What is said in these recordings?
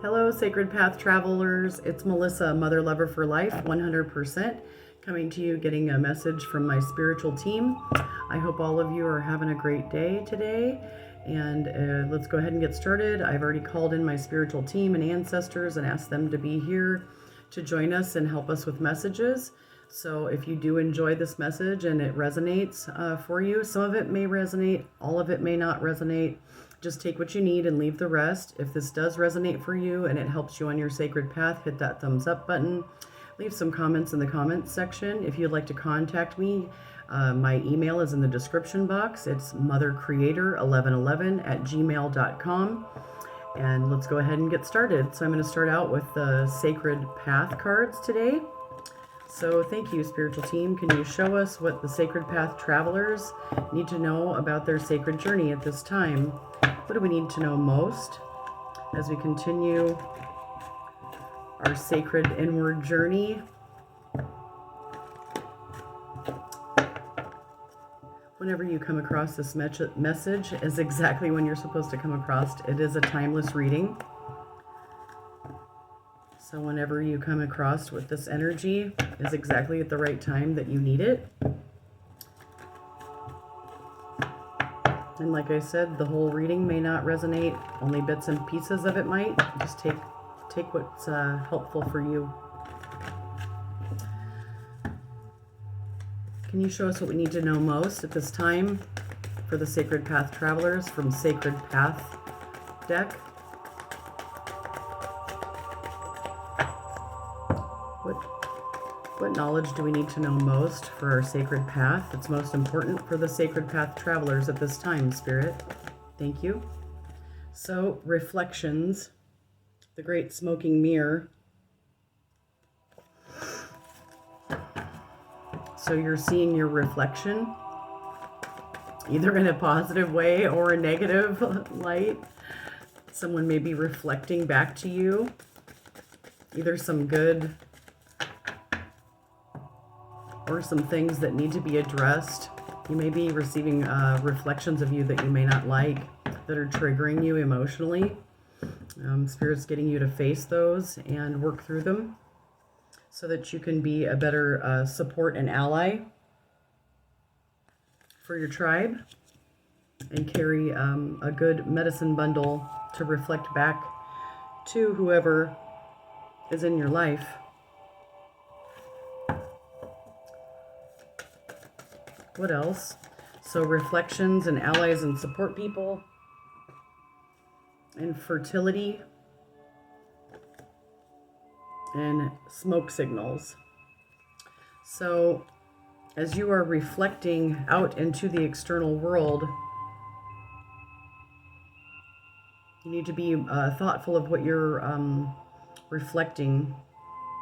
Hello, Sacred Path travelers. It's Melissa, Mother Lover for Life, 100%, coming to you, getting a message from my spiritual team. I hope all of you are having a great day today. And let's go ahead and get started. I've already called in my spiritual team and ancestors and asked them to be here to join us and help us with messages. So if you do enjoy this message and it resonates for you, some of it may resonate, all of it may not resonate. Just take what you need and leave the rest. If this does resonate for you and it helps you on your sacred path, hit that thumbs up button. Leave some comments in the comments section. If you'd like to contact me, my email is in the description box. It's mothercreator1111@gmail.com. And let's go ahead and get started. So I'm going to start out with the Sacred Path cards today. So thank you, spiritual team. Can you show us what the Sacred Path travelers need to know about their sacred journey at this time? What do we need to know most as we continue our sacred inward journey? Whenever you come across this message is exactly when you're supposed to come across. It is a timeless reading. So whenever you come across with this energy is exactly at the right time that you need it. And like I said, the whole reading may not resonate, only bits and pieces of it might. Just take what's helpful for you. Can you show us what we need to know most at this time for the Sacred Path travelers from Sacred Path deck? What knowledge do we need to know most for our sacred path? It's most important for the Sacred Path travelers at this time, Spirit. Thank you. So, reflections, the great smoking mirror. So you're seeing your reflection, either in a positive way or a negative light. Someone may be reflecting back to you, either some good or some things that need to be addressed. You may be receiving reflections of you that you may not like, that are triggering you emotionally. Spirit's getting you to face those and work through them so that you can be a better support and ally for your tribe and carry a good medicine bundle to reflect back to whoever is in your life. What else? So reflections and allies and support people and fertility and smoke signals. So as you are reflecting out into the external world, you need to be thoughtful of what you're reflecting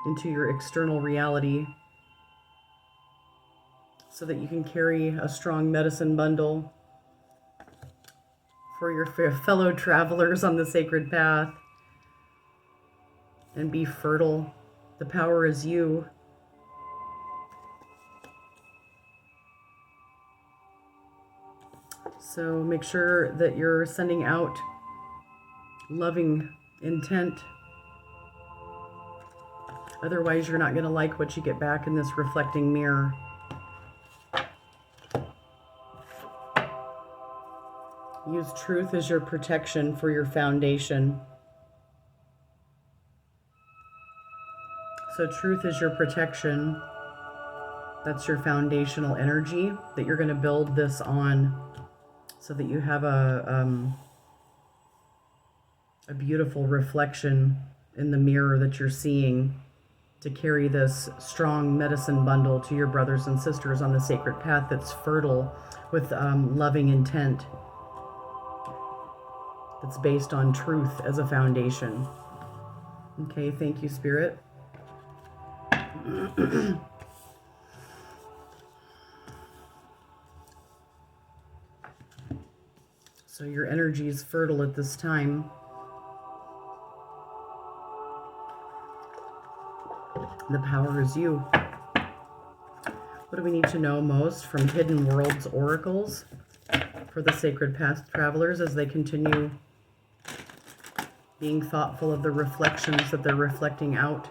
into your external reality, so that you can carry a strong medicine bundle for your fellow travelers on the sacred path and be fertile. The power is you. So make sure that you're sending out loving intent. Otherwise, you're not going to like what you get back in this reflecting mirror. Use truth as your protection for your foundation. So truth is your protection. That's your foundational energy that you're going to build this on, so that you have a beautiful reflection in the mirror that you're seeing, to carry this strong medicine bundle to your brothers and sisters on the sacred path that's fertile with loving intent. It's based on truth as a foundation. Okay, thank you, Spirit. So your energy is fertile at this time. The power is you. What do we need to know most from Hidden Worlds oracles for the Sacred Path travelers as they continue being thoughtful of the reflections that they're reflecting out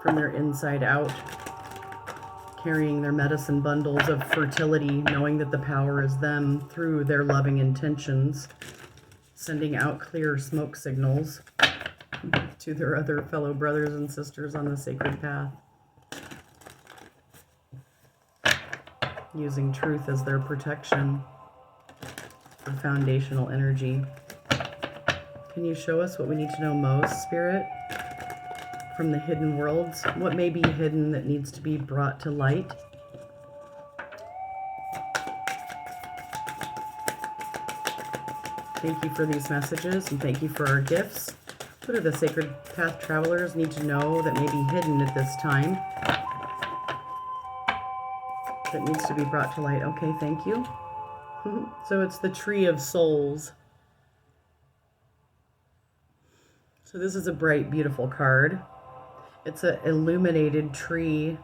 from their inside out, carrying their medicine bundles of fertility, knowing that the power is them through their loving intentions, sending out clear smoke signals to their other fellow brothers and sisters on the sacred path, using truth as their protection for foundational energy. Can you show us what we need to know most, Spirit, from the hidden worlds? What may be hidden that needs to be brought to light? Thank you for these messages, and thank you for our gifts. What do the Sacred Path travelers need to know that may be hidden at this time, that needs to be brought to light? Okay, thank you. So it's the Tree of Souls. So this is a bright, beautiful card. It's an illuminated tree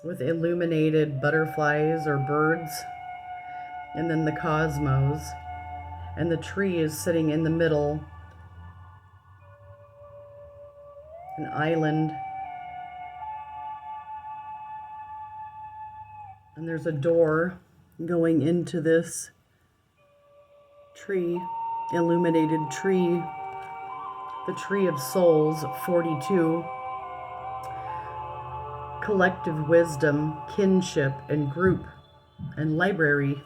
with illuminated butterflies or birds, and then the cosmos. And the tree is sitting in the middle, an island. And there's a door going into this tree, illuminated tree, the Tree of Souls, 42. Collective wisdom, kinship, and group, and library.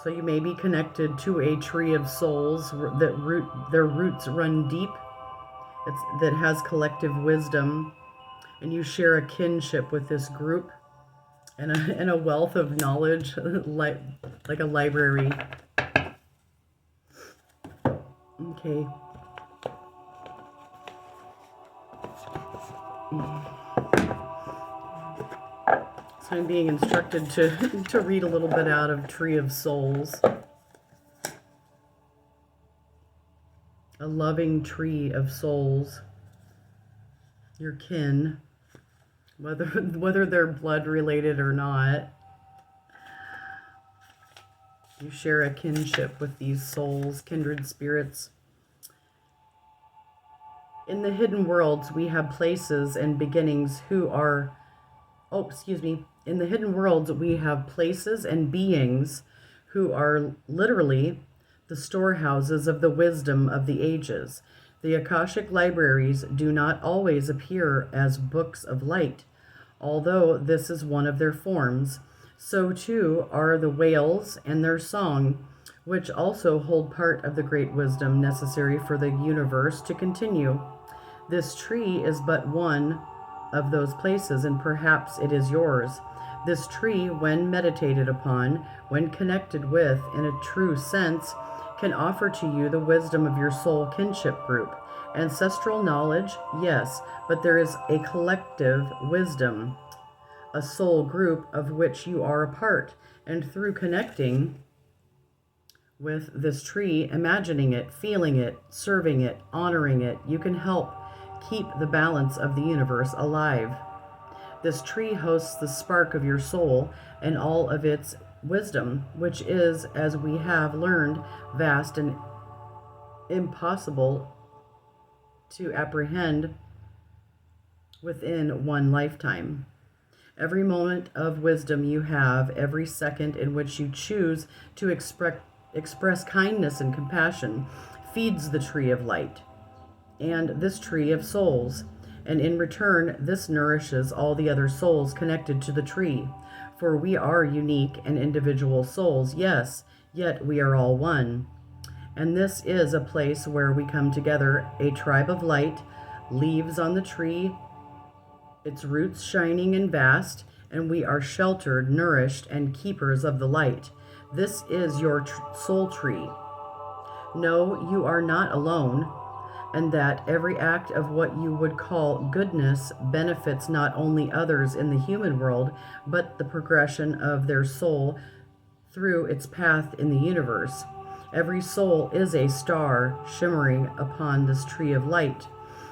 So you may be connected to a Tree of Souls that their roots run deep, that has collective wisdom, and you share a kinship with this group and a wealth of knowledge, like a library. Okay. So I'm being instructed to read a little bit out of Tree of Souls. A loving tree of souls. Your kin, whether they're blood related or not. You share a kinship with these souls, kindred spirits. In the hidden worlds, we have places and beginnings who are... In the hidden worlds, we have places and beings who are literally the storehouses of the wisdom of the ages. The Akashic libraries do not always appear as books of light, although this is one of their forms. So too are the whales and their song, which also hold part of the great wisdom necessary for the universe to continue. This tree is but one of those places, and perhaps it is yours. This tree, when meditated upon, when connected with in a true sense, can offer to you the wisdom of your soul kinship group. Ancestral knowledge, yes, but there is a collective wisdom, a soul group of which you are a part. And through connecting with this tree, imagining it, feeling it, serving it, honoring it, you can help keep the balance of the universe alive. This tree hosts the spark of your soul and all of its wisdom, which is, as we have learned, vast and impossible to apprehend within one lifetime. Every moment of wisdom you have, every second in which you choose to express kindness and compassion, feeds the tree of light and this tree of souls. And in return, this nourishes all the other souls connected to the tree. For we are unique and individual souls, yes, yet we are all one. And this is a place where we come together, a tribe of light, leaves on the tree, its roots shining and vast, and we are sheltered, nourished, and keepers of the light. This is your soul tree. No, you are not alone, and that every act of what you would call goodness benefits not only others in the human world, but the progression of their soul through its path in the universe. Every soul is a star shimmering upon this tree of light.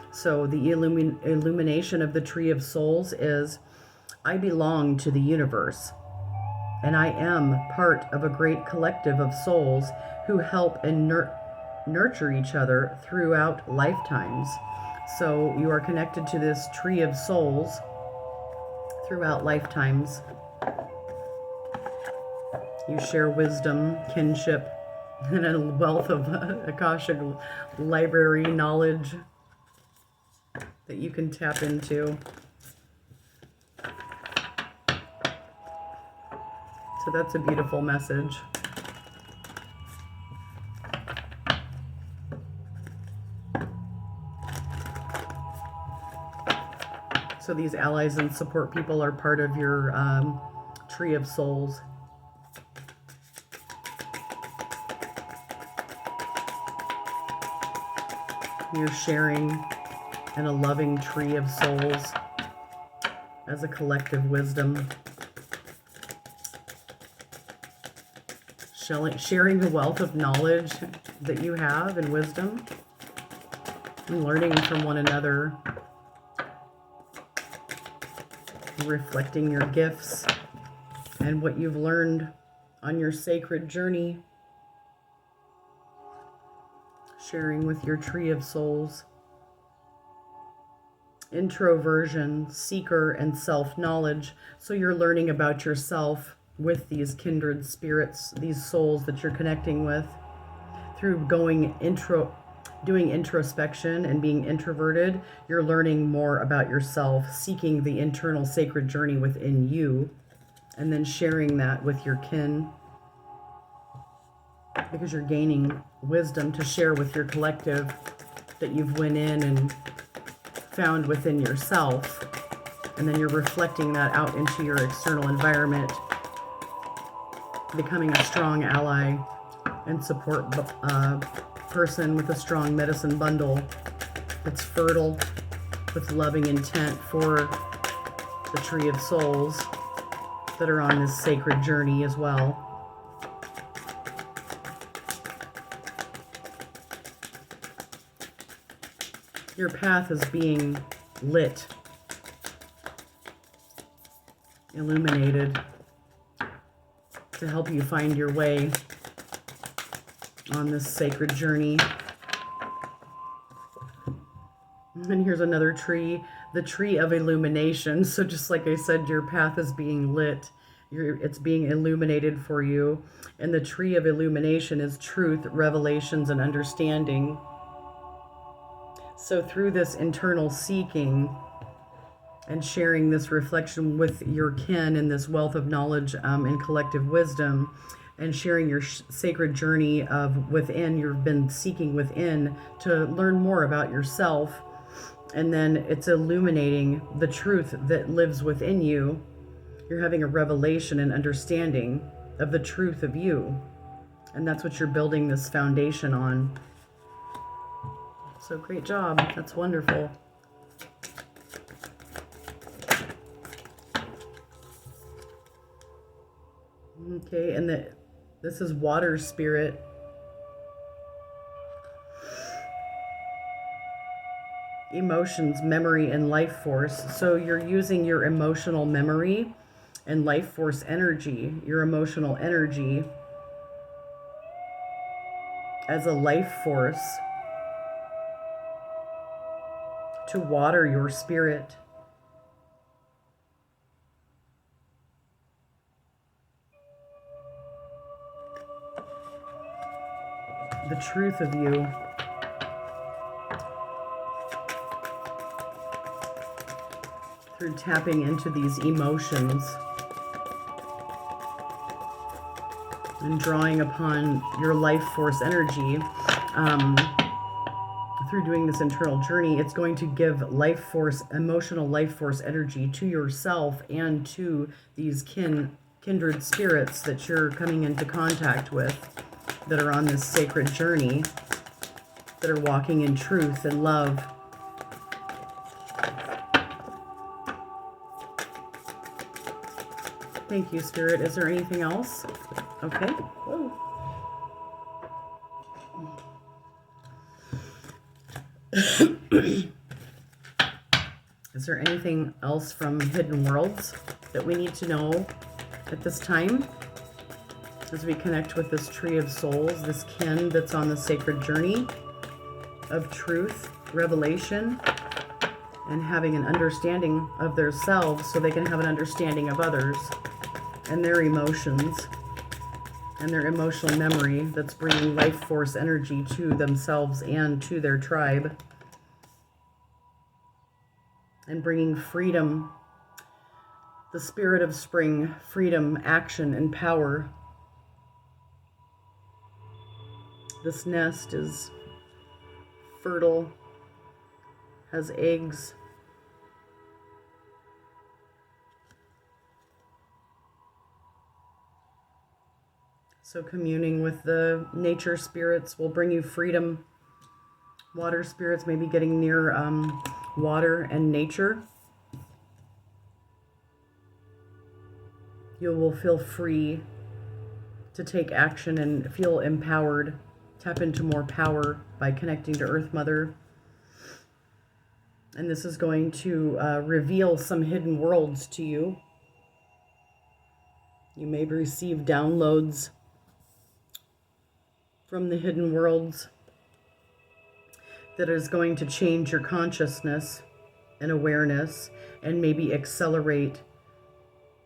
So the illumination of the Tree of Souls is, I belong to the universe, and I am part of a great collective of souls who help and nurture each other throughout lifetimes. So you are connected to this tree of souls throughout lifetimes. You share wisdom, kinship, and a wealth of Akashic library knowledge that you can tap into. So that's a beautiful message. So these allies and support people are part of your tree of souls. You're sharing in a loving tree of souls as a collective wisdom. Sharing the wealth of knowledge that you have and wisdom, and learning from one another. Reflecting your gifts and what you've learned on your sacred journey. Sharing with your tree of souls. Introversion, seeker, and self-knowledge. So you're learning about yourself with these kindred spirits, these souls that you're connecting with through doing introspection and being introverted. You're learning more about yourself, seeking the internal sacred journey within you, and then sharing that with your kin, because you're gaining wisdom to share with your collective that you've went in and found within yourself, and then you're reflecting that out into your external environment, becoming a strong ally and support person with a strong medicine bundle that's fertile with loving intent for the tree of souls that are on this sacred journey as well. Your path is being lit, illuminated, to help you find your way on this sacred journey. And here's another tree, the tree of illumination. So just like I said, your path is being lit. It's being illuminated for you. And the tree of illumination is truth, revelations, and understanding. So through this internal seeking and sharing this reflection with your kin and this wealth of knowledge and collective wisdom, and sharing your sacred journey of within, you've been seeking within to learn more about yourself. And then it's illuminating the truth that lives within you. You're having a revelation and understanding of the truth of you. And that's what you're building this foundation on. So great job. That's wonderful. Okay, and this is water spirit. Emotions, memory, and life force. So you're using your emotional memory and life force energy, your emotional energy, as a life force to water your spirit. The truth of you. Through tapping into these emotions and drawing upon your life force energy, through doing this internal journey, it's going to give life force, emotional life force energy to yourself and to these kindred spirits that you're coming into contact with, that are on this sacred journey, that are walking in truth and love. Thank you, Spirit. Is there anything else? Okay. Whoa. Is there anything else from Hidden Worlds that we need to know At this time, as we connect with this tree of souls, this kin that's on the sacred journey of truth, revelation, and having an understanding of themselves so they can have an understanding of others and their emotions and their emotional memory that's bringing life force energy to themselves and to their tribe, and bringing freedom, the spirit of spring, freedom, action, and power. This nest is fertile, has eggs. So communing with the nature spirits will bring you freedom. Water spirits, maybe getting near water and nature. You will feel free to take action and feel empowered. Tap into more power by connecting to Earth Mother. And this is going to reveal some hidden worlds to you. You may receive downloads from the hidden worlds that is going to change your consciousness and awareness and maybe accelerate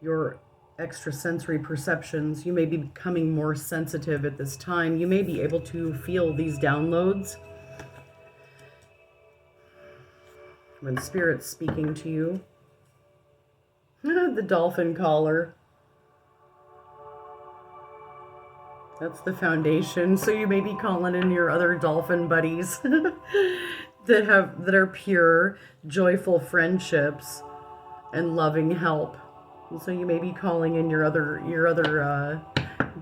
your extrasensory perceptions. You may be becoming more sensitive at this time. You may be able to feel these downloads when Spirit's speaking to you. The dolphin collar. That's the foundation. So you may be calling in your other dolphin buddies that are pure, joyful friendships and loving help. And so you may be calling in your other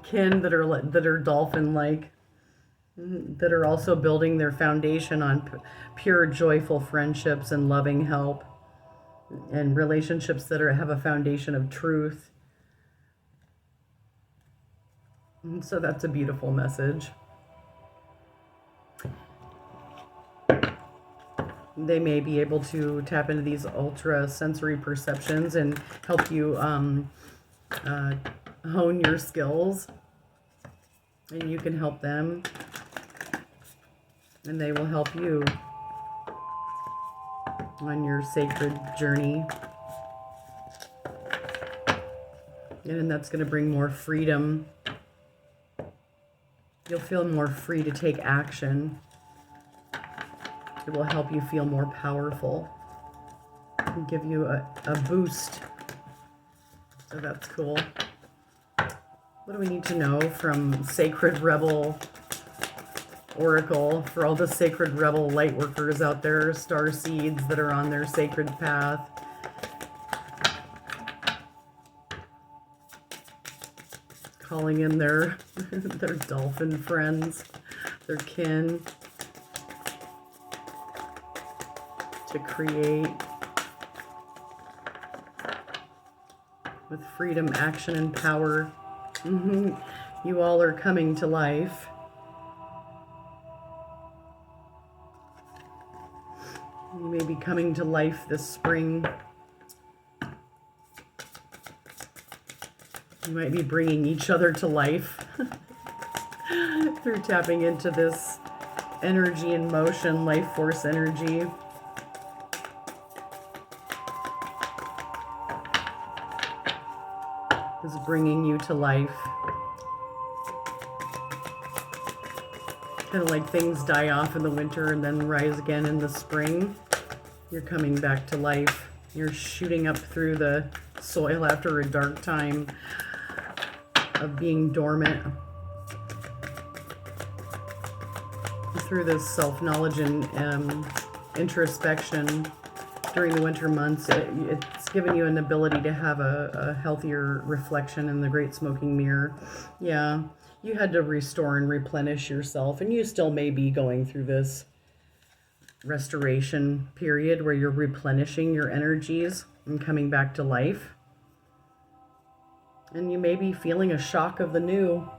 kin that are dolphin-like, that are also building their foundation on pure, joyful friendships and loving help, and relationships that have a foundation of truth. And so that's a beautiful message. They may be able to tap into these ultra sensory perceptions and help you hone your skills, and you can help them, and they will help you on your sacred journey. And that's going to bring more freedom. You'll feel more free to take action. It will help you feel more powerful and give you a boost. So that's cool. What do we need to know from Sacred Rebel Oracle for all the Sacred Rebel light workers out there, star seeds that are on their sacred path? Calling in their dolphin friends, their kin, to create with freedom, action, and power. You all are coming to life. You may be coming to life this spring. You might be bringing each other to life through tapping into this energy and motion, life force energy. Is bringing you to life. Kind of like things die off in the winter and then rise again in the spring. You're coming back to life. You're shooting up through the soil after a dark time of being dormant. Through this self-knowledge and introspection during the winter months, it's given you an ability to have a healthier reflection in the Great Smoking Mirror. Yeah, you had to restore and replenish yourself, and you still may be going through this restoration period where you're replenishing your energies and coming back to life. And you may be feeling a shock of the new.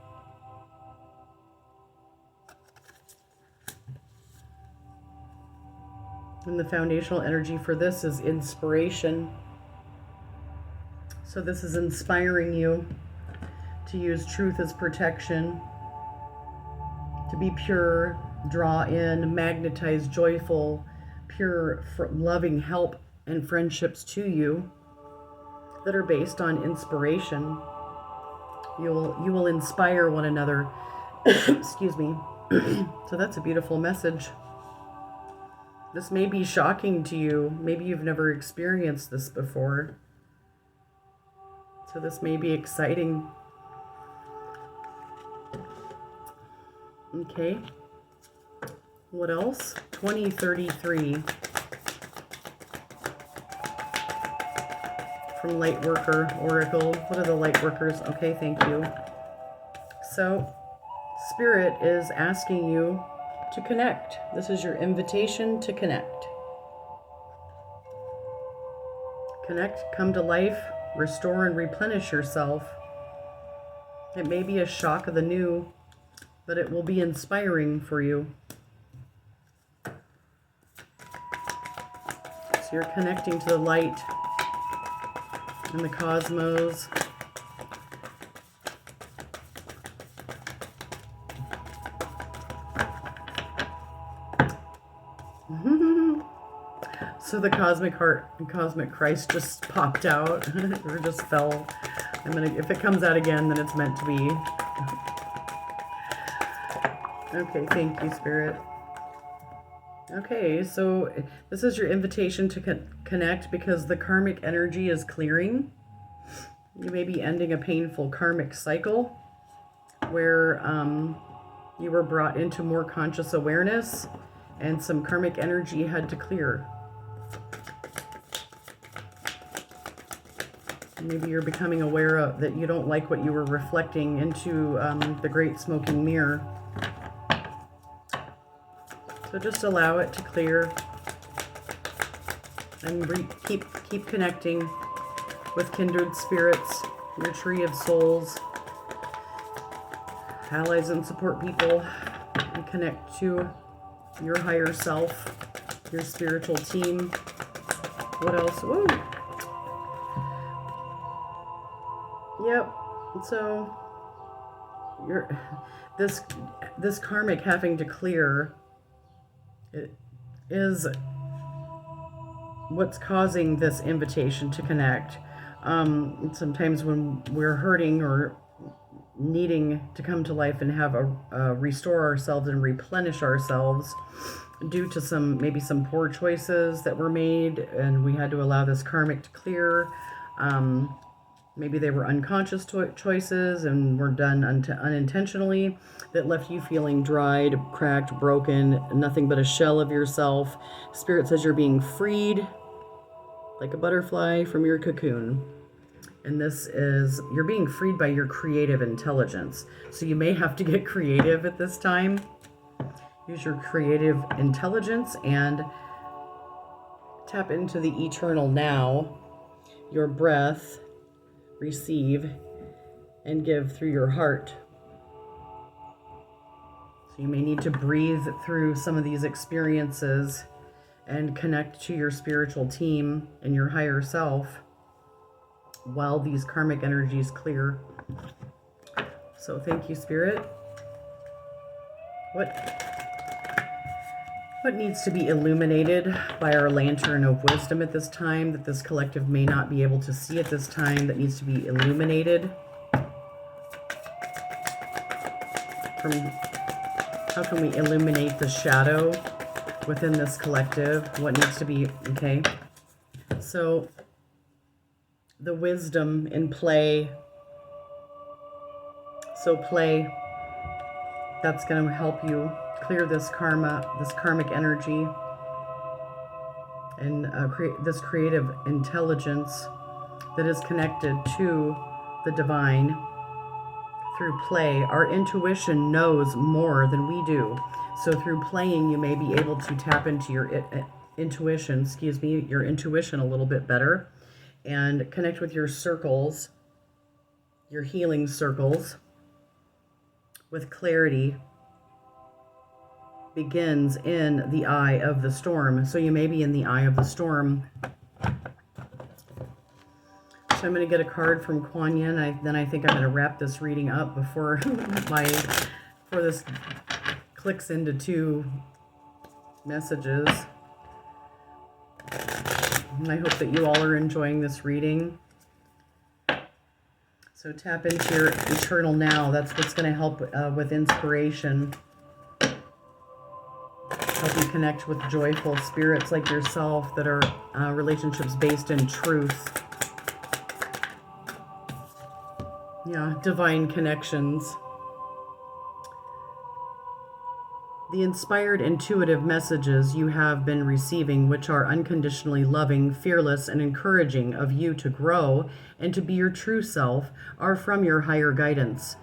And the foundational energy for this is inspiration. So this is inspiring you to use truth as protection, to be pure, draw in, magnetize joyful, pure, loving help and friendships to you that are based on inspiration. You will inspire one another. Excuse me. So that's a beautiful message. This may be shocking to you. Maybe you've never experienced this before. So this may be exciting. Okay. What else? 2033 from Lightworker Oracle. What are the Lightworkers? Okay, thank you. So, Spirit is asking you to connect. This is your invitation to connect. Connect, come to life, restore and replenish yourself. It may be a shock of the new, but it will be inspiring for you. So you're connecting to the light and the cosmos. So the cosmic heart and cosmic Christ just popped out or just fell. If it comes out again, then it's meant to be. Okay, thank you, Spirit. Okay, so this is your invitation to connect because the karmic energy is clearing. You may be ending a painful karmic cycle where you were brought into more conscious awareness and some karmic energy had to clear. Maybe you're becoming aware of that you don't like what you were reflecting into the great smoking mirror. So just allow it to clear and keep connecting with kindred spirits, your tree of souls, allies and support people, and connect to your higher self, your spiritual team. What else? Woo! Yep. So this karmic having to clear it is what's causing this invitation to connect. Sometimes when we're hurting or needing to come to life and have a restore ourselves and replenish ourselves due to maybe some poor choices that were made, and we had to allow this karmic to clear. Maybe they were unconscious choices and were done unintentionally that left you feeling dried, cracked, broken, nothing but a shell of yourself. Spirit says you're being freed like a butterfly from your cocoon. And you're being freed by your creative intelligence. So you may have to get creative at this time. Use your creative intelligence and tap into the eternal now, your breath. Receive and give through your heart. So you may need to breathe through some of these experiences and connect to your spiritual team and your higher self while these karmic energies clear. So thank you, Spirit. What needs to be illuminated by our lantern of wisdom at this time that this collective may not be able to see at this time that needs to be illuminated? How can we illuminate the shadow within this collective? What needs to be, okay? So the wisdom in play. So play, that's going to help you clear this karmic energy, and create this creative intelligence that is connected to the divine through play. Our intuition knows more than we do. So through playing, you may be able to tap into your intuition a little bit better and connect with your circles, your healing circles, with clarity. Begins in the eye of the storm. So you may be in the eye of the storm. So I'm going to get a card from Kuan Yin. Then I think I'm going to wrap this reading up before before this clicks into 2 messages. And I hope that you all are enjoying this reading. So tap into your eternal now. That's what's going to help with inspiration. Help you connect with joyful spirits like yourself that are relationships based in truth. Yeah, divine connections. The inspired, intuitive messages you have been receiving, which are unconditionally loving, fearless, and encouraging of you to grow and to be your true self, are from your higher guidance.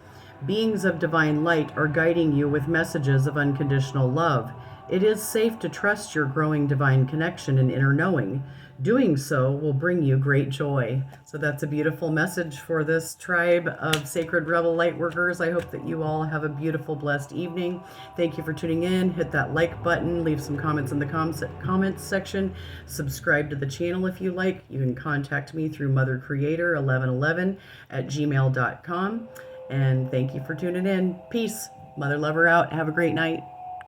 Beings of divine light are guiding you with messages of unconditional love. It is safe to trust your growing divine connection and inner knowing. Doing so will bring you great joy. So that's a beautiful message for this tribe of Sacred Rebel Lightworkers. I hope that you all have a beautiful, blessed evening. Thank you for tuning in. Hit that like button. Leave some comments in the comments section. Subscribe to the channel if you like. You can contact me through mothercreator1111@gmail.com. And thank you for tuning in. Peace. Mother Lover out. Have a great night.